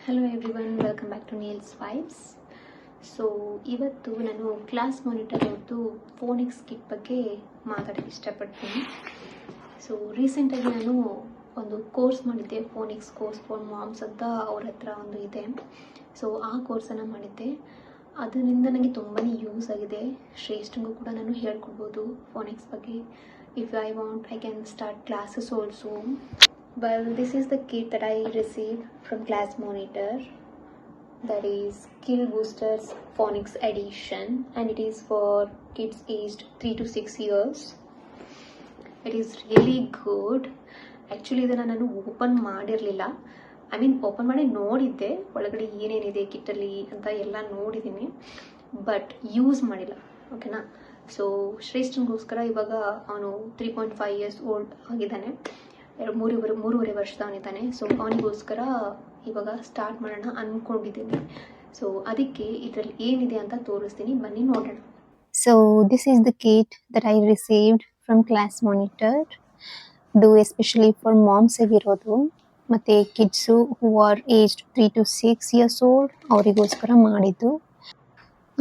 Hello everyone, welcome back to Nails Vibes. So ಇವತ್ತು ನಾನು class monitor ಅವ್ರದ್ದು phonics kit ಬಗ್ಗೆ ಮಾತಾಡೋಕ್ಕೆ ಇಷ್ಟಪಡ್ತೀನಿ. ಸೊ ರೀಸೆಂಟಾಗಿ ನಾನು ಒಂದು ಕೋರ್ಸ್ ಮಾಡಿದ್ದೆ, ಫೋನಿಕ್ಸ್ ಕೋರ್ಸ್ ಫಾರ್ ಮಾಮ್ಸ್ ಅಂತ ಅವ್ರ ಹತ್ರ ಒಂದು ಇದೆ. ಸೊ ಆ ಕೋರ್ಸನ್ನು ಮಾಡಿದ್ದೆ. ಅದರಿಂದ ನನಗೆ ತುಂಬಾ ಯೂಸ್ ಆಗಿದೆ. ಶ್ರೇಷ್ಠಂಗೂ ಕೂಡ ನಾನು ಹೇಳ್ಕೊಡ್ಬೋದು ಫೋನಿಕ್ಸ್ ಬಗ್ಗೆ. If I want I can start classes also. Well, this is the kit that I received from Class Monitor, that is Skill Boosters Phonics Edition, and it is for kids aged 3 to 6 years. It is really good. Actually ಇದನ್ನು ನಾನು open ಮಾಡಿರಲಿಲ್ಲ. Open ಮಾಡಿ ನೋಡಿದ್ದೆ, ಒಳಗಡೆ ಏನೇನಿದೆ ಕಿಟ್ಟಲ್ಲಿ ಅಂತ ಎಲ್ಲ ನೋಡಿದ್ದೀನಿ, ಬಟ್ ಯೂಸ್ ಮಾಡಿಲ್ಲ. ಓಕೆನಾ. ಸೊ ಶ್ರೇಷ್ಠನಿಗೋಸ್ಕರ ಇವಾಗ ಅವನು 3.5 years ಓಲ್ಡ್ ಆಗಿದ್ದಾನೆ, ಮೂರುವರೆ ವರ್ಷದವನಿದ್ದಾನೆ. ಸೊ ಅವನಿಗೋಸ್ಕರ ಇವಾಗ ಸ್ಟಾರ್ಟ್ ಮಾಡೋಣ ಅಂದ್ಕೊಂಡಿದ್ದೀನಿ. ಸೊ ಅದಕ್ಕೆ ಇದರಲ್ಲಿ ಏನಿದೆ ಅಂತ ತೋರಿಸ್ತೀನಿ, ಬನ್ನಿ ನೋಡೋಣ. So this is the kit that I received from Class Monitor. Do especially for moms ಆಗಿರೋದು ಮತ್ತು kids who are aged 3 to 6 years old ಅವರಿಗೋಸ್ಕರ ಮಾಡಿದ್ದು.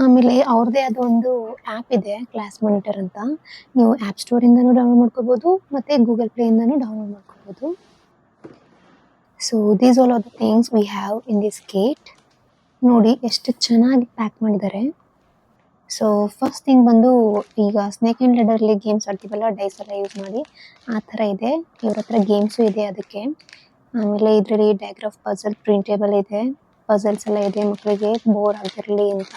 ಆಮೇಲೆ ಅವ್ರದ್ದೇ ಆದ ಒಂದು ಆ್ಯಪ್ ಇದೆ, ಕ್ಲಾಸ್ ಮಾನಿಟರ್ ಅಂತ. ನೀವು ಆ್ಯಪ್ ಸ್ಟೋರಿಂದನೂ ಡೌನ್ಲೋಡ್ ಮಾಡ್ಕೋಬೋದು ಮತ್ತು ಗೂಗಲ್ ಪ್ಲೇಯಿಂದನೂ ಡೌನ್ಲೋಡ್ ಮಾಡ್ಕೋಬೋದು. So these all are the things we have in this kit. ನೋಡಿ ಎಷ್ಟು ಚೆನ್ನಾಗಿ ಪ್ಯಾಕ್ ಮಾಡಿದ್ದಾರೆ. ಸೊ ಫಸ್ಟ್ ಥಿಂಗ್ ಬಂದು, ಈಗ ಸ್ನೇಕ್ ಆ್ಯಂಡ್ ಲ್ಯಾಡರಲ್ಲಿ ಗೇಮ್ಸ್ ಆಡ್ತೀವಲ್ಲ, ಡೈಸ್ ಎಲ್ಲ ಯೂಸ್ ಮಾಡಿ, ಆ ಥರ ಇದೆ. ಇವ್ರ ಹತ್ರ ಗೇಮ್ಸು ಇದೆ ಅದಕ್ಕೆ. ಆಮೇಲೆ ಇದರಲ್ಲಿ ಡಯಾಗ್ರಾಫ್ ಪಜಲ್ ಪ್ರಿಂಟೇಬಲ್ ಇದೆ, ಪಜಲ್ಸ್ ಎಲ್ಲ ಇದೆ ಮಕ್ಕಳಿಗೆ ಬೋರ್ ಆಗಿರಲಿ ಅಂತ.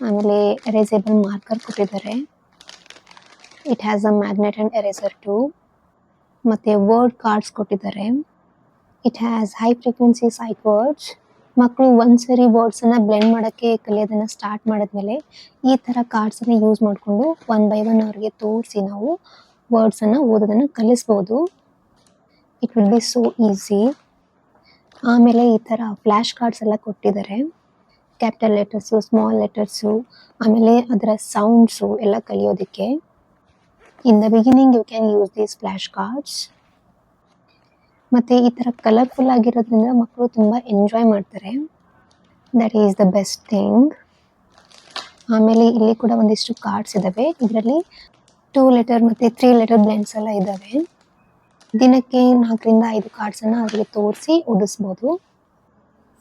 ಆಮೇಲೆ ಎರೇಸೇಬಲ್ ಮಾರ್ಕರ್ ಕೊಟ್ಟಿದ್ದಾರೆ. It has a magnet and eraser too. ಮತ್ತು ವರ್ಡ್ ಕಾರ್ಡ್ಸ್ ಕೊಟ್ಟಿದ್ದಾರೆ. It has high frequency sight words. ಮಕ್ಕಳು ಒಂದ್ಸರಿ ವರ್ಡ್ಸನ್ನು ಬ್ಲೆಂಡ್ ಮಾಡೋಕ್ಕೆ ಕಲಿಯೋದನ್ನು ಸ್ಟಾರ್ಟ್ ಮಾಡಿದ್ಮೇಲೆ ಈ ಥರ ಕಾರ್ಡ್ಸನ್ನು ಯೂಸ್ ಮಾಡಿಕೊಂಡು 1 by 1 ಅವ್ರಿಗೆ ತೋರಿಸಿ ನಾವು ವರ್ಡ್ಸನ್ನು ಓದೋದನ್ನು ಕಲಿಸ್ಬೋದು. It will be so easy. ಆಮೇಲೆ ಈ ಥರ ಫ್ಲ್ಯಾಶ್ ಕಾರ್ಡ್ಸ್ ಎಲ್ಲ ಕೊಟ್ಟಿದ್ದಾರೆ, ಕ್ಯಾಪಿಟಲ್ ಲೆಟರ್ಸು, ಸ್ಮಾಲ್ ಲೆಟರ್ಸು, ಆಮೇಲೆ ಅದರ ಸೌಂಡ್ಸು ಎಲ್ಲ ಕಲಿಯೋದಕ್ಕೆ. In the beginning you can use these flash cards. ಮತ್ತು ಈ ಥರ ಕಲರ್ಫುಲ್ ಆಗಿರೋದ್ರಿಂದ ಮಕ್ಕಳು ತುಂಬ ಎಂಜಾಯ್ ಮಾಡ್ತಾರೆ. That is the best thing. ಆಮೇಲೆ ಇಲ್ಲಿ ಕೂಡ ಒಂದಿಷ್ಟು ಕಾರ್ಡ್ಸ್ ಇದ್ದಾವೆ. ಇದರಲ್ಲಿ 2 letter ಮತ್ತು 3 letter ಬ್ಲೆಂಡ್ಸ್ ಎಲ್ಲ ಇದ್ದಾವೆ. ದಿನಕ್ಕೆ 4 ರಿಂದ 5 ಕಾರ್ಡ್ಸನ್ನು ಅವರಿಗೆ ತೋರಿಸಿ ಓದಿಸ್ಬೋದು.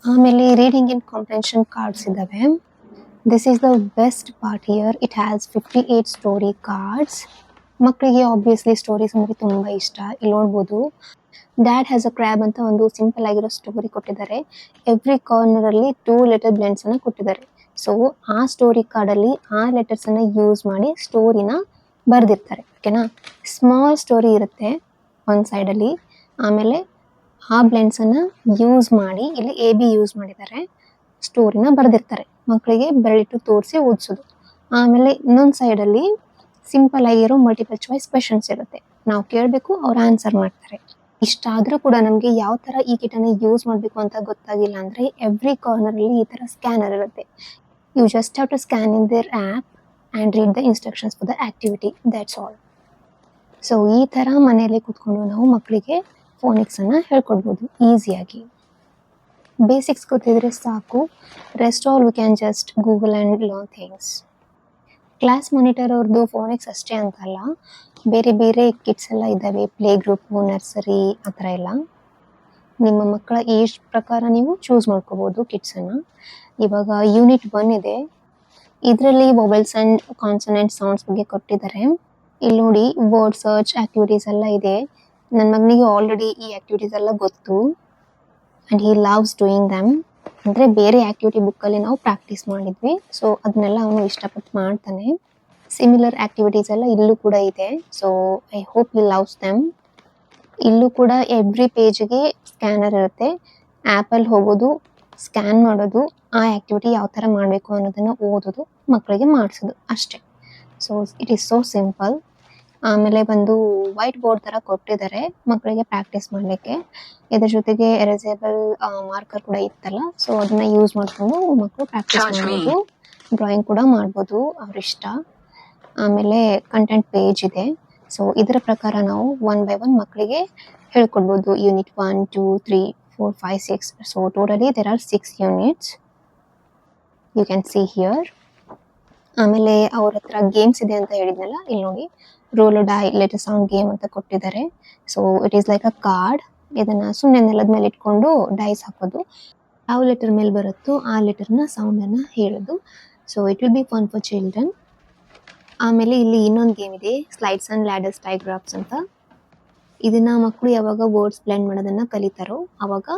ಆಮೇಲೆ ರೀಡಿಂಗ್ ಇನ್ ಕಾಂಪ್ರೆನ್ಷನ್ ಕಾರ್ಡ್ಸ್ ಇದ್ದಾವೆ. This is the best part here. It has 58 story cards. ಮಕ್ಕಳಿಗೆ ಆಬ್ವಿಯಸ್ಲಿ ಸ್ಟೋರೀಸ್ ಅಂದರೆ ತುಂಬ ಇಷ್ಟ. ಇಲ್ಲಿ ನೋಡ್ಬೋದು, ಡ್ಯಾಡ್ ಹ್ಯಾಸ್ ಅ ಕ್ರ್ಯಾಬ್ ಅಂತ ಒಂದು ಸಿಂಪಲ್ ಆಗಿರೋ ಸ್ಟೋರಿ ಕೊಟ್ಟಿದ್ದಾರೆ. ಎವ್ರಿ ಕಾರ್ನರಲ್ಲಿ 2 letter ಬ್ಲೆಂಡ್ಸನ್ನು ಕೊಟ್ಟಿದ್ದಾರೆ. ಸೊ ಆ ಸ್ಟೋರಿ ಕಾರ್ಡಲ್ಲಿ ಆ ಲೆಟರ್ಸನ್ನು ಯೂಸ್ ಮಾಡಿ ಸ್ಟೋರಿನ ಬರೆದಿರ್ತಾರೆ. ಓಕೆನಾ. ಸ್ಮಾಲ್ ಸ್ಟೋರಿ ಇರುತ್ತೆ ಒಂದು ಸೈಡಲ್ಲಿ, ಆಮೇಲೆ ಆ ಬ್ಲೆಂಡ್ಸನ್ನು ಯೂಸ್ ಮಾಡಿ ಇಲ್ಲಿ AB ಯೂಸ್ ಮಾಡಿದ್ದಾರೆ, ಸ್ಟೋರಿನ ಬರೆದಿರ್ತಾರೆ. ಮಕ್ಕಳಿಗೆ ಬೆರಳಿಟ್ಟು ತೋರಿಸಿ ಓದಿಸೋದು. ಆಮೇಲೆ ಇನ್ನೊಂದು ಸೈಡಲ್ಲಿ ಸಿಂಪಲ್ ಆಗಿರೋ ಮಲ್ಟಿಪಲ್ ಚಾಯ್ಸ್ ಕ್ವೆಶನ್ಸ್ ಇರುತ್ತೆ, ನಾವು ಕೇಳಬೇಕು, ಅವ್ರು ಆನ್ಸರ್ ಮಾಡ್ತಾರೆ. ಇಷ್ಟಾದರೂ ಕೂಡ ನಮಗೆ ಯಾವ ಥರ ಈ ಕಿಟನ್ನು ಯೂಸ್ ಮಾಡಬೇಕು ಅಂತ ಗೊತ್ತಾಗಿಲ್ಲ ಅಂದರೆ ಎವ್ರಿ ಕಾರ್ನರಲ್ಲಿ ಈ ಥರ ಸ್ಕ್ಯಾನರ್ ಇರುತ್ತೆ. You just have to scan in their app and read the instructions for the activity. That's all. So ಈ ಥರ ಮನೆಯಲ್ಲಿ ಕೂತ್ಕೊಂಡು ನಾವು ಮಕ್ಕಳಿಗೆ ಫೋನಿಕ್ಸನ್ನು ಹೇಳ್ಕೊಡ್ಬೋದು ಈಸಿಯಾಗಿ. ಬೇಸಿಕ್ಸ್ ಗೊತ್ತಿದ್ರೆ ಸಾಕು, rest all we can just Google and learn things. Class monitor ಅವ್ರದ್ದು ಫೋನಿಕ್ಸ್ ಅಷ್ಟೇ ಅಂತಲ್ಲ, ಬೇರೆ ಬೇರೆ ಕಿಟ್ಸ್ ಎಲ್ಲ ಇದ್ದಾವೆ, ಪ್ಲೇ ಗ್ರೂಪು, ನರ್ಸರಿ, ಆ ಥರ ಎಲ್ಲ. ನಿಮ್ಮ ಮಕ್ಕಳ ಏಜ್ ಪ್ರಕಾರ ನೀವು ಚೂಸ್ ಮಾಡ್ಕೋಬೋದು ಕಿಟ್ಸನ್ನು. ಇವಾಗ ಯೂನಿಟ್ 1 ಇದೆ. ಇದರಲ್ಲಿ ವೊವೆಲ್ಸ್ ಆ್ಯಂಡ್ ಕಾನ್ಸನೆಂಟ್ ಸೌಂಡ್ಸ್ ಬಗ್ಗೆ ಕೊಟ್ಟಿದ್ದಾರೆ. ಇಲ್ಲಿ ನೋಡಿ, ವರ್ಡ್ ಸರ್ಚ್ ಆ್ಯಕ್ಟಿವಿಟೀಸ್ ಎಲ್ಲ ಇದೆ. ನನ್ನ ಮಗನಿಗೆ ಆಲ್ರೆಡಿ ಈ ಆ್ಯಕ್ಟಿವಿಟೀಸ್ ಎಲ್ಲ ಗೊತ್ತು and he loves doing damn. ಅಂದರೆ ಬೇರೆ ಆ್ಯಕ್ಟಿವಿಟಿ ಬುಕ್ಕಲ್ಲಿ ನಾವು ಪ್ರಾಕ್ಟೀಸ್ ಮಾಡಿದ್ವಿ, ಸೊ ಅದನ್ನೆಲ್ಲ ಅವನು ಇಷ್ಟಪಟ್ಟು ಮಾಡ್ತಾನೆ. ಸಿಮಿಲರ್ ಆ್ಯಕ್ಟಿವಿಟೀಸ್ ಎಲ್ಲ ಇಲ್ಲೂ ಕೂಡ ಇದೆ. So I hope he loves damn. ಇಲ್ಲೂ ಕೂಡ ಎವ್ರಿ ಪೇಜ್ಗೆ ಸ್ಕ್ಯಾನರ್ ಇರುತ್ತೆ. ಆ್ಯಪಲ್ಲಿ ಹೋಗೋದು, ಸ್ಕ್ಯಾನ್ ಮಾಡೋದು, ಆ ಆ್ಯಕ್ಟಿವಿಟಿ ಯಾವ ಥರ ಮಾಡಬೇಕು ಅನ್ನೋದನ್ನು ಓದೋದು, ಮಕ್ಕಳಿಗೆ ಮಾಡಿಸೋದು ಅಷ್ಟೇ. So it is so simple. ಆಮೇಲೆ ಬಂದು ವೈಟ್ ಬೋರ್ಡ್ ಥರ ಕೊಟ್ಟಿದ್ದಾರೆ ಮಕ್ಕಳಿಗೆ ಪ್ರಾಕ್ಟೀಸ್ ಮಾಡಲಿಕ್ಕೆ. ಇದ್ರ ಜೊತೆಗೆ ಎರೇಸೇಬಲ್ ಮಾರ್ಕರ್ ಕೂಡ ಇತ್ತಲ್ಲ, ಸೊ ಅದನ್ನ ಯೂಸ್ ಮಾಡಿಕೊಂಡು ಮಕ್ಕಳು ಪ್ರಾಕ್ಟೀಸ್ ಮಾಡ್ಬೋದು, ಡ್ರಾಯಿಂಗ್ ಕೂಡ ಮಾಡ್ಬೋದು ಅವ್ರಿಷ್ಟ. ಆಮೇಲೆ ಕಂಟೆಂಟ್ ಪೇಜ್ ಇದೆ. ಸೊ ಇದರ ಪ್ರಕಾರ ನಾವು 1 by 1 ಮಕ್ಕಳಿಗೆ ಹೇಳ್ಕೊಡ್ಬೋದು. Unit 1, 2, 3, 4, 5, 6. So totally there are 6 units. You can see here. ಆಮೇಲೆ ಅವ್ರ ಹತ್ರ ಗೇಮ್ಸ್ ಇದೆ ಅಂತ ಹೇಳಿದ್ನಲ್ಲ, ಇಲ್ಲಿ ನೋಡಿ roll die letter sound game ಅಂತ ಕೊಟ್ಟಿದ್ದಾರೆ. So it is like a card. ಇದನ್ನ ಸುಮ್ಮನೆ ನೆಲದ ಮೇಲೆ ಇಟ್ಕೊಂಡು ಡೈಸ್ ಹಾಕೋದು. ಯಾವ ಲೆಟರ್ ಮೇಲೆ ಬರುತ್ತೋ ಆ ಲೆಟರ್ನ ಸೌಂಡನ್ನು ಹೇಳೋದು. So it will be fun for children. ಆಮೇಲೆ ಇಲ್ಲಿ ಇನ್ನೊಂದು ಗೇಮ್ ಇದೆ, ಸ್ಲೈಡ್ಸ್ ಆ್ಯಂಡ್ ಲ್ಯಾಡರ್ಸ್ ಡೈಗ್ರಾಫ್ಸ್ ಅಂತ. ಇದನ್ನ ಮಕ್ಕಳು ಯಾವಾಗ ವರ್ಡ್ಸ್ ಬ್ಲೆಂಡ್ ಮಾಡೋದನ್ನ ಕಲಿತಾರೋ ಅವಾಗ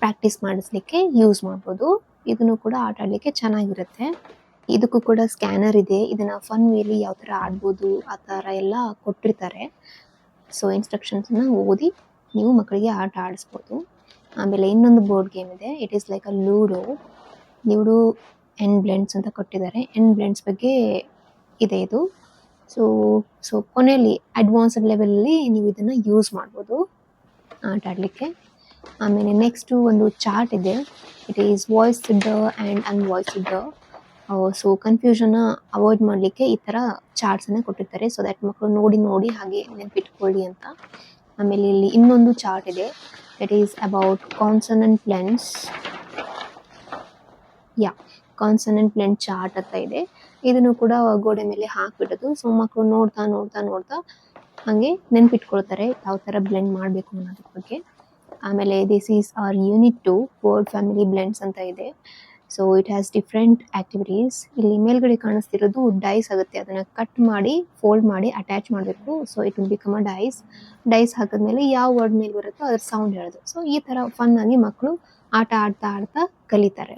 ಪ್ರಾಕ್ಟೀಸ್ ಮಾಡಿಸ್ಲಿಕ್ಕೆ ಯೂಸ್ ಮಾಡ್ಬೋದು. ಇದನ್ನು ಕೂಡ ಆಟ ಆಡಲಿಕ್ಕೆ ಚೆನ್ನಾಗಿರುತ್ತೆ. ಇದಕ್ಕೂ ಕೂಡ ಸ್ಕ್ಯಾನರ್ ಇದೆ. ಇದನ್ನ ಫನ್ ವೇಲಿ ಯಾವ ಥರ ಆಡ್ಬೋದು ಆ ಥರ ಎಲ್ಲ ಕೊಟ್ಟಿರ್ತಾರೆ. ಸೊ ಇನ್ಸ್ಟ್ರಕ್ಷನ್ಸ್ನ ಓದಿ ನೀವು ಮಕ್ಕಳಿಗೆ ಆಟ ಆಡಿಸ್ಬೋದು. ಆಮೇಲೆ ಇನ್ನೊಂದು ಬೋರ್ಡ್ ಗೇಮ್ ಇದೆ. It is like a ludo and blends ಅಂತ ಕೊಟ್ಟಿದ್ದಾರೆ. ಆ್ಯಂಡ್ ಬ್ಲೆಂಡ್ಸ್ ಬಗ್ಗೆ ಇದೆ ಇದು. ಸೊ ಕೊನೆಯಲ್ಲಿ ಅಡ್ವಾನ್ಸ್ಡ್ ಲೆವೆಲಲ್ಲಿ ನೀವು ಇದನ್ನು ಯೂಸ್ ಮಾಡ್ಬೋದು ಆಟ ಆಡಲಿಕ್ಕೆ. ಆಮೇಲೆ ನೆಕ್ಸ್ಟು ಒಂದು ಚಾರ್ಟ್ ಇದೆ. It is voiced and unvoiced. So ಕನ್ಫ್ಯೂಷನ್ನ ಅವಾಯ್ಡ್ ಮಾಡಲಿಕ್ಕೆ ಈ ಥರ ಚಾರ್ಟ್ಸನ್ನು ಕೊಟ್ಟಿರ್ತಾರೆ. ಸೊ ದ್ಯಾಟ್ ಮಕ್ಕಳು ನೋಡಿ ಹಾಗೆ ನೆನಪಿಟ್ಕೊಳ್ಳಿ ಅಂತ. ಆಮೇಲೆ ಇಲ್ಲಿ ಇನ್ನೊಂದು ಚಾರ್ಟ್ ಇದೆ. It is about consonant blends. Consonant blend chart ಅಂತ ಇದೆ. ಇದನ್ನು ಕೂಡ ಗೋಡೆ ಮೇಲೆ ಹಾಕ್ಬಿಡೋದು. ಸೊ ಮಕ್ಕಳು ನೋಡ್ತಾ ಹಾಗೆ ನೆನಪಿಟ್ಕೊಳ್ತಾರೆ ಯಾವ ಥರ ಬ್ಲೆಂಡ್ ಮಾಡಬೇಕು ಅನ್ನೋದ್ರ ಬಗ್ಗೆ. ಆಮೇಲೆ this is our unit 2 word family blends ಅಂತ ಇದೆ. So it has different activities. ಇಲ್ಲಿ ಮೇಲ್ಗಡೆ ಕಾಣಿಸ್ತಿರೋದು ಡೈಸ್ ಆಗುತ್ತೆ. ಅದನ್ನು ಕಟ್ ಮಾಡಿ ಫೋಲ್ಡ್ ಮಾಡಿ ಅಟ್ಯಾಚ್ ಮಾಡಬೇಕು. So it will become a dice ಹಾಕಿದ್ಮೇಲೆ ಯಾವ ವರ್ಡ್ ಮೇಲೆ ಬರುತ್ತೋ ಅದ್ರ ಸೌಂಡ್ ಹೇಳೋದು. ಸೊ ಈ ಥರ ಫನ್ ಆಗಿ ಮಕ್ಕಳು ಆಟ ಆಡ್ತಾ ಕಲಿತಾರೆ.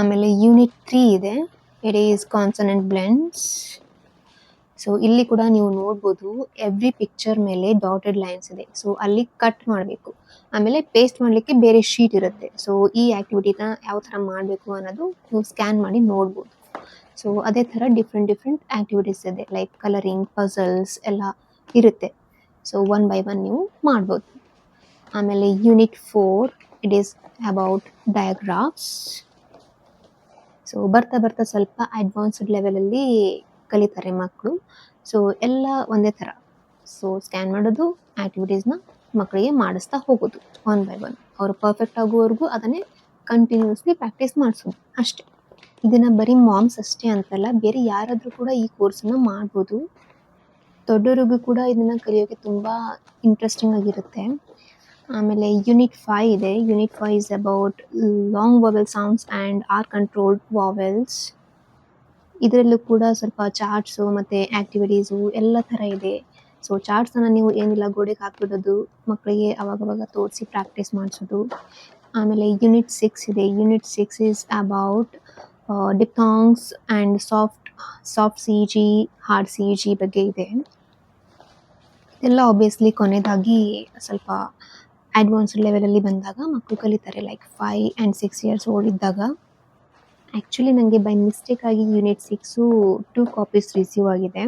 ಆಮೇಲೆ ಯೂನಿಟ್ 3 ಇದೆ. It is consonant blends. So ಇಲ್ಲಿ ಕೂಡ ನೀವು ನೋಡ್ಬೋದು ಎವ್ರಿ ಪಿಕ್ಚರ್ ಮೇಲೆ ಡಾಟೆಡ್ ಲೈನ್ಸ್ ಇದೆ. ಸೊ ಅಲ್ಲಿ ಕಟ್ ಮಾಡಬೇಕು. ಆಮೇಲೆ ಪೇಸ್ಟ್ ಮಾಡಲಿಕ್ಕೆ ಬೇರೆ ಶೀಟ್ ಇರುತ್ತೆ. ಸೊ ಈ ಆ್ಯಕ್ಟಿವಿಟಿನ ಯಾವ ಥರ ಮಾಡಬೇಕು ಅನ್ನೋದು ನೀವು ಸ್ಕ್ಯಾನ್ ಮಾಡಿ ನೋಡ್ಬೋದು. ಸೊ ಅದೇ ಥರ ಡಿಫ್ರೆಂಟ್ ಆ್ಯಕ್ಟಿವಿಟೀಸ್ ಇದೆ, ಲೈಕ್ ಕಲರಿಂಗ್, ಪಝಲ್ಸ್ ಎಲ್ಲ ಇರುತ್ತೆ. ಸೊ 1 by 1 ನೀವು ಮಾಡ್ಬೋದು. ಆಮೇಲೆ unit 4 it is about digraphs. So ಬರ್ತಾ ಸ್ವಲ್ಪ ಅಡ್ವಾನ್ಸ್ಡ್ ಲೆವೆಲಲ್ಲಿ ಕಲಿತಾರೆ ಮಕ್ಕಳು. ಸೊ ಎಲ್ಲ ಒಂದೇ ಥರ. ಸೊ ಸ್ಕ್ಯಾನ್ ಮಾಡೋದು, ಆ್ಯಕ್ಟಿವಿಟೀಸ್ನ ಮಕ್ಕಳಿಗೆ ಮಾಡಿಸ್ತಾ ಹೋಗೋದು 1 by 1. ಅವರು ಪರ್ಫೆಕ್ಟ್ ಆಗುವವರೆಗೂ ಅದನ್ನೇ ಕಂಟಿನ್ಯೂಸ್ಲಿ ಪ್ರಾಕ್ಟೀಸ್ ಮಾಡಿಸೋದು ಅಷ್ಟೇ. ಇದನ್ನು ಬರೀ ಮಾಮ್ಸ್ ಅಷ್ಟೇ ಅಂತಲ್ಲ, ಬೇರೆ ಯಾರಾದರೂ ಕೂಡ ಈ ಕೋರ್ಸನ್ನು ಮಾಡ್ಬೋದು. ದೊಡ್ಡವರಿಗೂ ಕೂಡ ಇದನ್ನು ಕಲಿಯೋಕ್ಕೆ ತುಂಬ ಇಂಟ್ರೆಸ್ಟಿಂಗ್ ಆಗಿರುತ್ತೆ. ಆಮೇಲೆ ಯೂನಿಟ್ 5 ಇದೆ. Unit 5 is about long vowel sounds and R controlled vowels. ಇದರಲ್ಲೂ ಕೂಡ ಸ್ವಲ್ಪ ಚಾರ್ಟ್ಸು ಮತ್ತು ಆ್ಯಕ್ಟಿವಿಟೀಸು ಎಲ್ಲ ಥರ ಇದೆ. ಸೊ ಚಾರ್ಟ್ಸನ್ನು ನೀವು ಏನಿಲ್ಲ ಗೋಡೆಗೆ ಹಾಕ್ಬಿಡೋದು, ಮಕ್ಕಳಿಗೆ ಅವಾಗವಾಗ ತೋರಿಸಿ ಪ್ರಾಕ್ಟೀಸ್ ಮಾಡಿಸೋದು. ಆಮೇಲೆ ಯೂನಿಟ್ 6 ಇದೆ. Unit 6 is about ಡಿಪ್ಥಾಂಗ್ಸ್ and soft CG, hard CG ಬಗ್ಗೆ ಇದೆ. ಇದೆಲ್ಲ ಆಬ್ವಿಯಸ್ಲಿ ಕೊನೆಯದಾಗಿ ಸ್ವಲ್ಪ ಅಡ್ವಾನ್ಸ್ಡ್ ಲೆವೆಲಲ್ಲಿ ಬಂದಾಗ ಮಕ್ಕಳು ಕಲಿತಾರೆ, ಲೈಕ್ 5 and 6 years ಓಲ್ಡ್ ಇದ್ದಾಗ. ಆ್ಯಕ್ಚುಲಿ ನನಗೆ ಬೈ ಮಿಸ್ಟೇಕ್ ಆಗಿ ಯೂನಿಟ್ 6 2 ಕಾಪೀಸ್ ರಿಸೀವ್ ಆಗಿದೆ.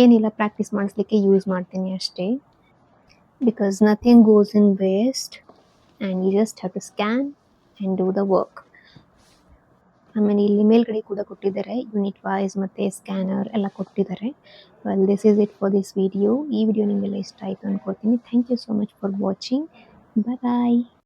ಏನಿಲ್ಲ, ಪ್ರಾಕ್ಟೀಸ್ ಮಾಡಿಸ್ಲಿಕ್ಕೆ ಯೂಸ್ ಮಾಡ್ತೀನಿ ಅಷ್ಟೇ. Because nothing goes in waste and you just have to scan and do the work. ಆಮೇಲೆ ಇಲ್ಲಿ ಮೇಲ್ಗಡೆ ಕೂಡ ಕೊಟ್ಟಿದ್ದಾರೆ, ಯೂನಿಟ್ ವೈಸ್ ಮತ್ತು ಸ್ಕ್ಯಾನರ್ ಎಲ್ಲ ಕೊಟ್ಟಿದ್ದಾರೆ. Well, this is it for this video. ಈ ವಿಡಿಯೋ ನಿಮಗೆಲ್ಲ ಇಷ್ಟ ಆಯಿತು ಅಂದ್ಕೊಳ್ತೀನಿ. Thank you so much for watching. Bye.